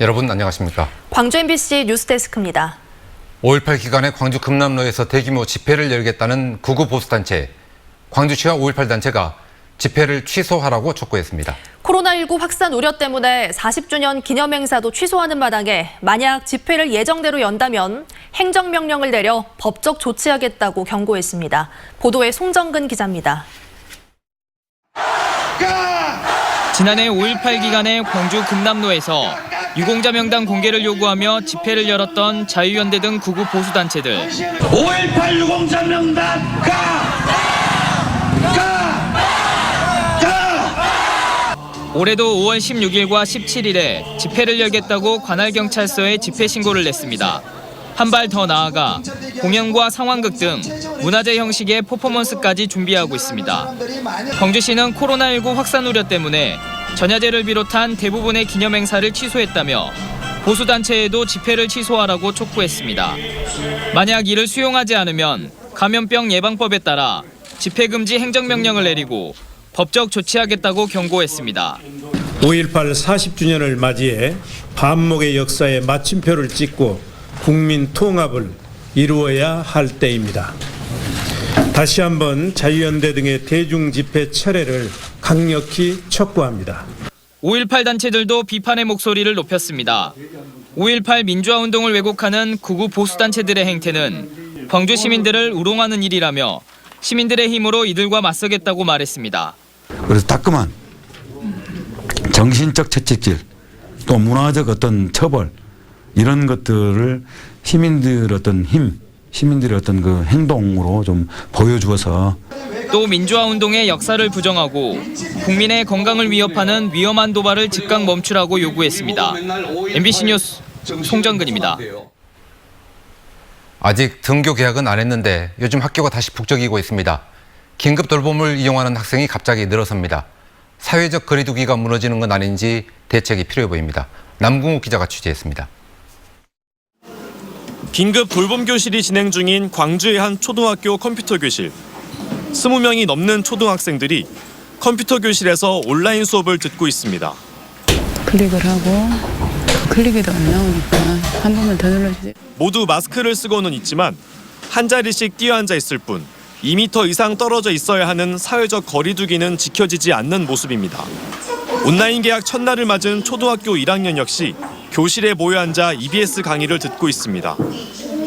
여러분 안녕하십니까? 광주 MBC 뉴스데스크입니다. 5.18 기간에 광주 금남로에서 대규모 집회를 열겠다는 극우 보수단체, 광주시와 5.18 단체가 집회를 취소하라고 촉구했습니다. 코로나19 확산 우려 때문에 40주년 기념행사도 취소하는 마당에 만약 집회를 예정대로 연다면 행정명령을 내려 법적 조치하겠다고 경고했습니다. 보도에 송정근 기자입니다. 지난해 5.18 기간에 광주 금남로에서 유공자 명단 공개를 요구하며 집회를 열었던 자유연대 등 극우 보수단체들. 5.18 유공자 명단 올해도 5월 16일과 17일에 집회를 열겠다고 관할경찰서에 집회 신고를 냈습니다. 한 발 더 나아가 공연과 상황극 등 문화제 형식의 퍼포먼스까지 준비하고 있습니다. 광주시는 코로나19 확산 우려 때문에 전야제를 비롯한 대부분의 기념행사를 취소했다며 보수단체에도 집회를 취소하라고 촉구했습니다. 만약 이를 수용하지 않으면 감염병 예방법에 따라 집회금지 행정명령을 내리고 법적 조치하겠다고 경고했습니다. 5.18 40주년을 맞이해 반목의 역사에 마침표를 찍고 국민 통합을 이루어야 할 때입니다. 다시 한번 자유연대 등의 대중집회 철회를 강력히 촉구합니다. 5.18 단체들도 비판의 목소리를 높였습니다. 5.18 민주화운동을 왜곡하는 극우 보수단체들의 행태는 광주 시민들을 우롱하는 일이라며 시민들의 힘으로 이들과 맞서겠다고 말했습니다. 그래서 따끔한 정신적 채찍질, 또 문화적 어떤 처벌 이런 것들을 시민들의 어떤 힘, 시민들의 어떤 그 행동으로 좀 보여주어서 또 민주화운동의 역사를 부정하고 국민의 건강을 위협하는 위험한 도발을 즉각 멈추라고 요구했습니다. MBC 뉴스 송정근입니다. 아직 등교 개학은 안 했는데 요즘 학교가 다시 북적이고 있습니다. 긴급 돌봄을 이용하는 학생이 갑자기 늘어섭니다. 사회적 거리두기가 무너지는 건 아닌지 대책이 필요해 보입니다. 남궁욱 기자가 취재했습니다. 긴급 돌봄 교실이 진행 중인 광주의 한 초등학교 컴퓨터 교실. 20명이 넘는 초등학생들이 컴퓨터 교실에서 온라인 수업을 듣고 있습니다. 클릭을 하고 클릭이 안 나오니까 한 번만 더 눌러주세요. 모두 마스크를 쓰고는 있지만 한 자리씩 뛰어앉아 있을 뿐 2m 이상 떨어져 있어야 하는 사회적 거리두기는 지켜지지 않는 모습입니다. 온라인 개학 첫날을 맞은 초등학교 1학년 역시 교실에 모여 앉아 EBS 강의를 듣고 있습니다.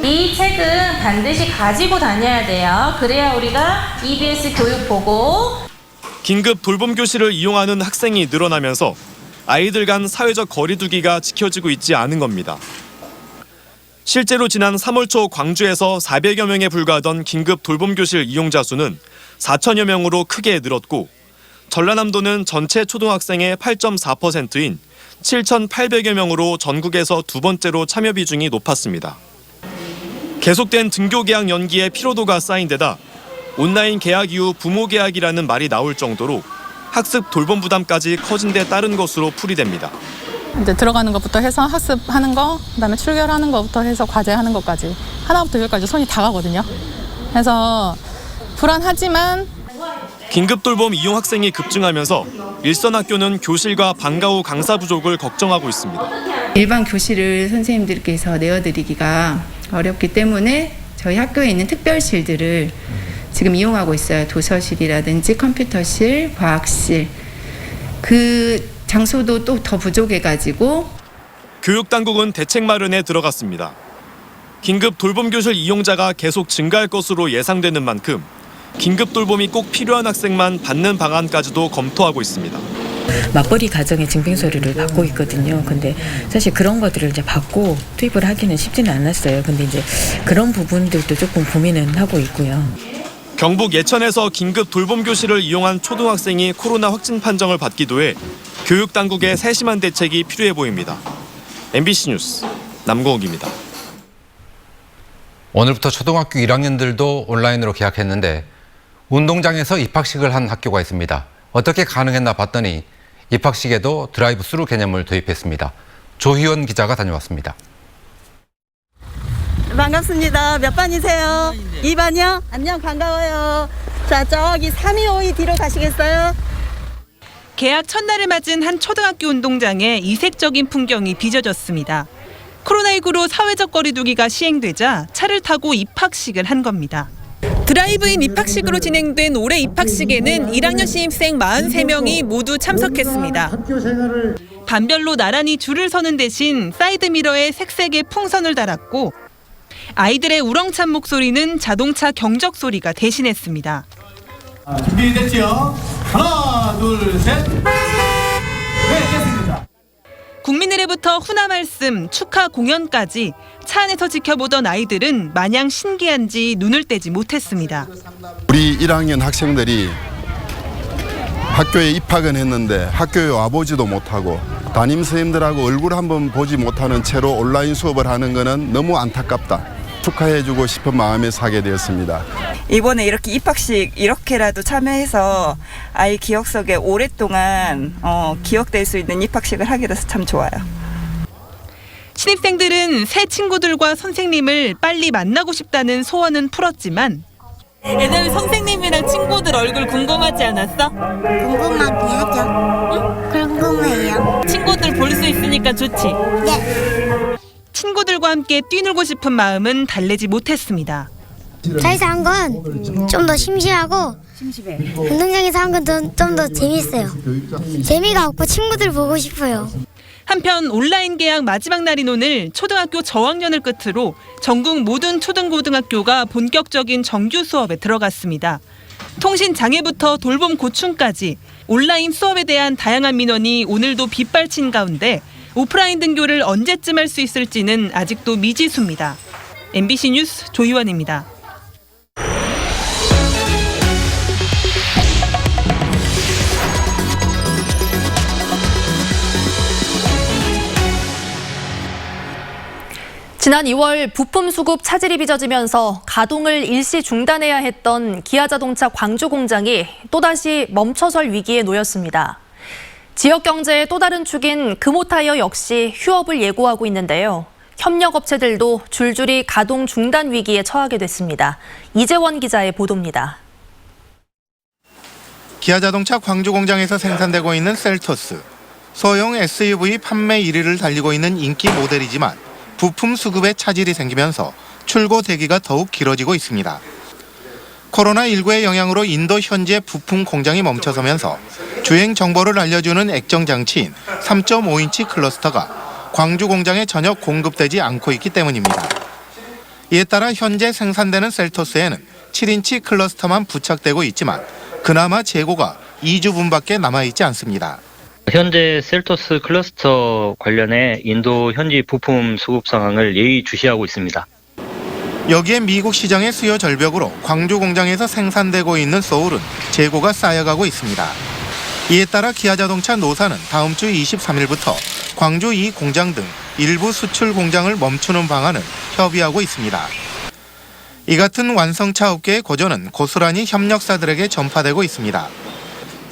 이 책은 반드시 가지고 다녀야 돼요. 그래야 우리가 EBS 교육 보고. 긴급 돌봄 교실을 이용하는 학생이 늘어나면서 아이들 간 사회적 거리두기가 지켜지고 있지 않은 겁니다. 실제로 지난 3월 초 광주에서 400여 명에 불과하던 긴급 돌봄 교실 이용자 수는 4천여 명으로 크게 늘었고 전라남도는 전체 초등학생의 8.4%인 7,800여 명으로 전국에서 두 번째로 참여 비중이 높았습니다. 계속된 등교 개학 연기에 피로도가 쌓인 데다 온라인 개학 이후 부모 개학이라는 말이 나올 정도로 학습 돌봄 부담까지 커진 데 따른 것으로 풀이됩니다. 이제 들어가는 것부터 해서 학습하는 거, 그다음에 출결하는 것부터 해서 과제하는 것까지 하나부터 열까지 손이 다 가거든요. 그래서 불안하지만 긴급 돌봄 이용 학생이 급증하면서 일선 학교는 교실과 방과 후 강사 부족을 걱정하고 있습니다. 일반 교실을 선생님들께서 내어드리기가 어렵기 때문에 저희 학교에 있는 특별실들을 지금 이용하고 있어요. 도서실이라든지 컴퓨터실, 과학실. 그 장소도 또 더 부족해가지고 교육당국은 대책 마련에 들어갔습니다. 긴급 돌봄 교실 이용자가 계속 증가할 것으로 예상되는 만큼 긴급 돌봄이 꼭 필요한 학생만 받는 방안까지도 검토하고 있습니다. 맞벌이 가정의 징빙서류를 받고 있거든요. 근데 사실 그런 것들을 이제 받고 투입을 하기는 쉽지는 않았어요. 근데 이제 그런 부분들도 조금 고민은 하고 있고요. 경북 예천에서 긴급 돌봄 교실을 이용한 초등학생이 코로나 확진 판정을 받기도 해 교육당국의 세심한 대책이 필요해 보입니다. MBC 뉴스 남궁욱입니다. 오늘부터 초등학교 1학년들도 온라인으로 개학했는데 운동장에서 입학식을 한 학교가 있습니다. 어떻게 가능했나 봤더니 입학식에도 드라이브 스루 개념을 도입했습니다. 조희원 기자가 다녀왔습니다. 반갑습니다. 몇 반이세요? 2반이요? 안녕, 반가워요. 자, 저기 3252 뒤로 가시겠어요? 개학 첫날을 맞은 한 초등학교 운동장에 이색적인 풍경이 빚어졌습니다. 코로나19로 사회적 거리두기가 시행되자 차를 타고 입학식을 한 겁니다. 드라이브인 입학식으로 진행된 올해 입학식에는 1학년 신입생 43명이 모두 참석했습니다. 반별로 나란히 줄을 서는 대신 사이드미러에 색색의 풍선을 달았고 아이들의 우렁찬 목소리는 자동차 경적 소리가 대신했습니다. 준비됐죠? 하나, 둘, 셋. 네, 됐습니다. 국민의례부터 훈화 말씀, 축하 공연까지 차 안에서 지켜보던 아이들은 마냥 신기한지 눈을 떼지 못했습니다. 우리 1학년 학생들이 학교에 입학은 했는데 학교에 와보지도 못하고 담임 선생님들하고 얼굴 한번 보지 못하는 채로 온라인 수업을 하는 것은 너무 안타깝다. 축하해주고 싶은 마음에서 하게 되었습니다. 이번에 이렇게 입학식 이렇게라도 참여해서 아이 기억 속에 오랫동안 기억될 수 있는 입학식을 하게 돼서 참 좋아요. 신입생들은 새 친구들과 선생님을 빨리 만나고 싶다는 소원은 풀었지만 애들 선생님이랑 친구들 얼굴 궁금하지 않았어? 궁금하게 하죠. 응? 궁금해요. 친구들 볼 수 있으니까 좋지? 네. 친구들과 함께 뛰놀고 싶은 마음은 달래지 못했습니다. 자리에서 한 건 좀 더 심심하고 운동장에서 한 건 좀 더 재밌어요. 재미가 없고 친구들 보고 싶어요. 한편 온라인 개학 마지막 날인 오늘 초등학교 저학년을 끝으로 전국 모든 초등고등학교가 본격적인 정규 수업에 들어갔습니다. 통신 장애부터 돌봄 고충까지 온라인 수업에 대한 다양한 민원이 오늘도 빗발친 가운데 오프라인 등교를 언제쯤 할 수 있을지는 아직도 미지수입니다. MBC 뉴스 조희원입니다. 지난 2월 부품 수급 차질이 빚어지면서 가동을 일시 중단해야 했던 기아자동차 광주 공장이 또다시 멈춰설 위기에 놓였습니다. 지역 경제의 또 다른 축인 금호타이어 역시 휴업을 예고하고 있는데요. 협력업체들도 줄줄이 가동 중단 위기에 처하게 됐습니다. 이재원 기자의 보도입니다. 기아자동차 광주 공장에서 생산되고 있는 셀토스. 소형 SUV 판매 1위를 달리고 있는 인기 모델이지만 부품 수급에 차질이 생기면서 출고 대기가 더욱 길어지고 있습니다. 코로나19의 영향으로 인도 현지의 부품 공장이 멈춰서면서 주행 정보를 알려주는 액정 장치인 3.5인치 클러스터가 광주 공장에 전혀 공급되지 않고 있기 때문입니다. 이에 따라 현재 생산되는 셀토스에는 7인치 클러스터만 부착되고 있지만 그나마 재고가 2주분밖에 남아있지 않습니다. 현재 셀토스 클러스터 관련해 인도 현지 부품 수급 상황을 예의주시하고 있습니다. 여기에 미국 시장의 수요 절벽으로 광주 공장에서 생산되고 있는 소울은 재고가 쌓여가고 있습니다. 이에 따라 기아자동차 노사는 다음 주 23일부터 광주 2 공장 등 일부 수출 공장을 멈추는 방안을 협의하고 있습니다. 이 같은 완성차 업계의 고전은 고스란히 협력사들에게 전파되고 있습니다.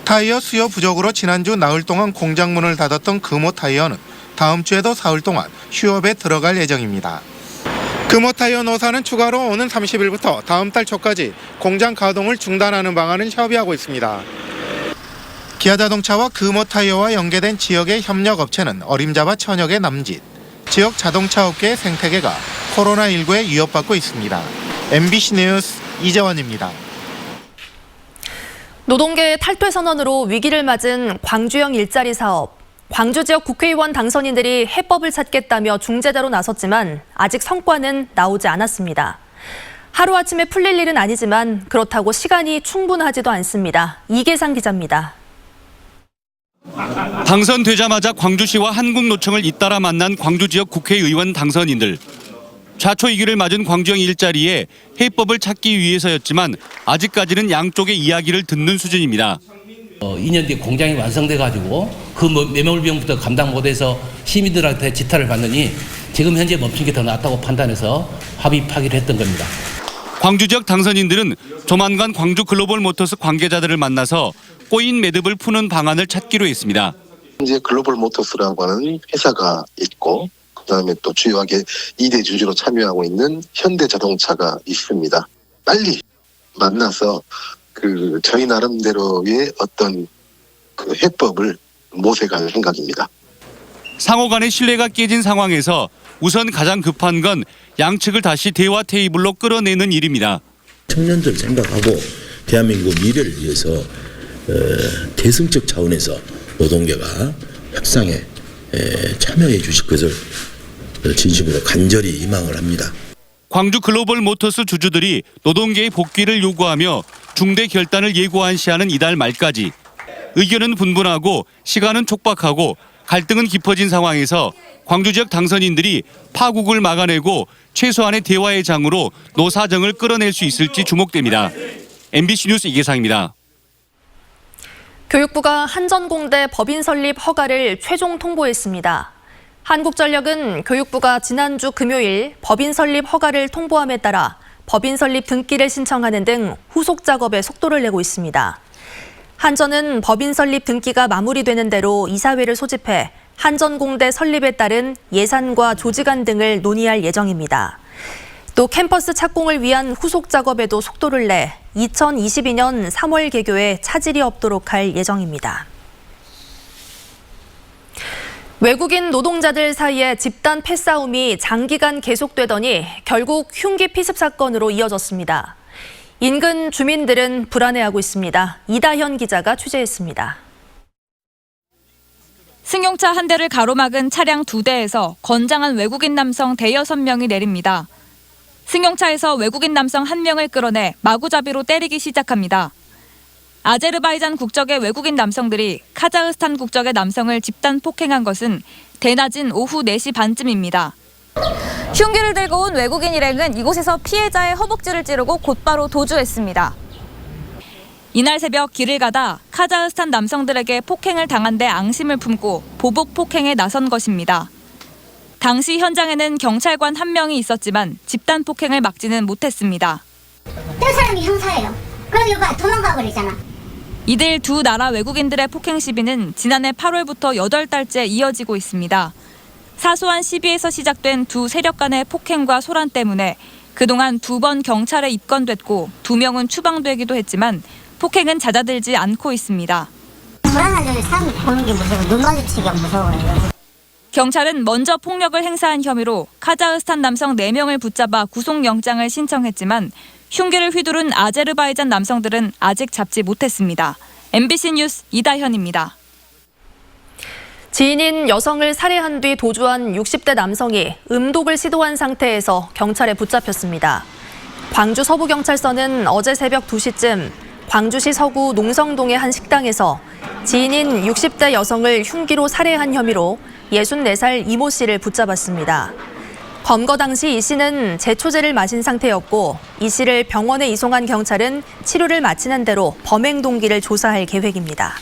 타이어 수요 부족으로 지난주 나흘 동안 공장 문을 닫았던 금호타이어는 다음 주에도 사흘 동안 휴업에 들어갈 예정입니다. 금호타이어 노사는 추가로 오는 30일부터 다음 달 초까지 공장 가동을 중단하는 방안을 협의하고 있습니다. 기아자동차와 금호타이어와 연계된 지역의 협력업체는 어림잡아 천여 개 남짓. 지역 자동차 업계의 생태계가 코로나19에 위협받고 있습니다. MBC 뉴스 이재원입니다. 노동계의 탈퇴 선언으로 위기를 맞은 광주형 일자리 사업. 광주 지역 국회의원 당선인들이 해법을 찾겠다며 중재자로 나섰지만 아직 성과는 나오지 않았습니다. 하루아침에 풀릴 일은 아니지만 그렇다고 시간이 충분하지도 않습니다. 이계상 기자입니다. 당선되자마자 광주시와 한국노총을 잇따라 만난 광주 지역 국회의원 당선인들. 좌초 위기를 맞은 광주형 일자리에 해법을 찾기 위해서였지만 아직까지는 양쪽의 이야기를 듣는 수준입니다. 2년 뒤에 공장이 완성돼가지고 그 매몰비용부터 감당 못해서 시민들한테 지탄을 받느니 지금 현재 멈춘 게 더 낫다고 판단해서 합의하기로 했던 겁니다. 광주 지역 당선인들은 조만간 광주 글로벌 모터스 관계자들을 만나서 꼬인 매듭을 푸는 방안을 찾기로 했습니다. 현재 글로벌 모터스라고 하는 회사가 있고 그다음에 또 주요하게 2대 주주로 참여하고 있는 현대자동차가 있습니다. 빨리 만나서 저희 나름대로의 어떤 그 해법을 모색할 생각입니다. 상호 간의 신뢰가 깨진 상황에서 우선 가장 급한 건 양측을 다시 대화 테이블로 끌어내는 일입니다. 청년들 생각하고 대한민국 미래를 위해서 대승적 차원에서 노동계가 협상에 참여해 주실 것을 진심으로 간절히 희망을 합니다. 광주 글로벌 모터스 주주들이 노동계의 복귀를 요구하며 중대 결단을 예고한시하는 이달 말까지 의견은 분분하고 시간은 촉박하고 갈등은 깊어진 상황에서 광주 지역 당선인들이 파국을 막아내고 최소한의 대화의 장으로 노사정을 끌어낼 수 있을지 주목됩니다. MBC 뉴스 이계상입니다. 교육부가 한전공대 법인 설립 허가를 최종 통보했습니다. 한국전력은 교육부가 지난주 금요일 법인 설립 허가를 통보함에 따라 법인 설립 등기를 신청하는 등 후속 작업에 속도를 내고 있습니다. 한전은 법인 설립 등기가 마무리되는 대로 이사회를 소집해 한전공대 설립에 따른 예산과 조직안 등을 논의할 예정입니다. 또 캠퍼스 착공을 위한 후속 작업에도 속도를 내 2022년 3월 개교에 차질이 없도록 할 예정입니다. 외국인 노동자들 사이에 집단 패싸움이 장기간 계속되더니 결국 흉기 피습 사건으로 이어졌습니다. 인근 주민들은 불안해하고 있습니다. 이다현 기자가 취재했습니다. 승용차 한 대를 가로막은 차량 2대에서 건장한 외국인 남성 대여섯 명이 내립니다. 승용차에서 외국인 남성 1명을 끌어내 마구잡이로 때리기 시작합니다. 아제르바이잔 국적의 외국인 남성들이 카자흐스탄 국적의 남성을 집단 폭행한 것은 대낮인 오후 4시 반쯤입니다. 흉기를 들고 온 외국인 일행은 이곳에서 피해자의 허벅지를 찌르고 곧바로 도주했습니다. 이날 새벽 길을 가다 카자흐스탄 남성들에게 폭행을 당한 데 앙심을 품고 보복 폭행에 나선 것입니다. 당시 현장에는 경찰관 1명이 있었지만 집단 폭행을 막지는 못했습니다. 그 사람이 형사예요. 그럼 이거 도망가 버리잖아. 이들 두 나라 외국인들의 폭행 시비는 지난해 8월부터 8달째 이어지고 있습니다. 사소한 시비에서 시작된 두 세력 간의 폭행과 소란 때문에 그동안 2번 경찰에 입건됐고 2명은 추방되기도 했지만 폭행은 잦아들지 않고 있습니다. 불안하죠. 사람 보는 게 무서워. 눈 마주치기가 무서워요. 경찰은 먼저 폭력을 행사한 혐의로 카자흐스탄 남성 4명을 붙잡아 구속영장을 신청했지만 흉기를 휘두른 아제르바이잔 남성들은 아직 잡지 못했습니다. MBC 뉴스 이다현입니다. 지인인 여성을 살해한 뒤 도주한 60대 남성이 음독을 시도한 상태에서 경찰에 붙잡혔습니다. 광주 서부경찰서는 어제 새벽 2시쯤 광주시 서구 농성동의 한 식당에서 지인인 60대 여성을 흉기로 살해한 혐의로 64살 이모 씨를 붙잡았습니다. 검거 당시 이 씨는 제초제를 마신 상태였고 이 씨를 병원에 이송한 경찰은 치료를 마치는 대로 범행 동기를 조사할 계획입니다.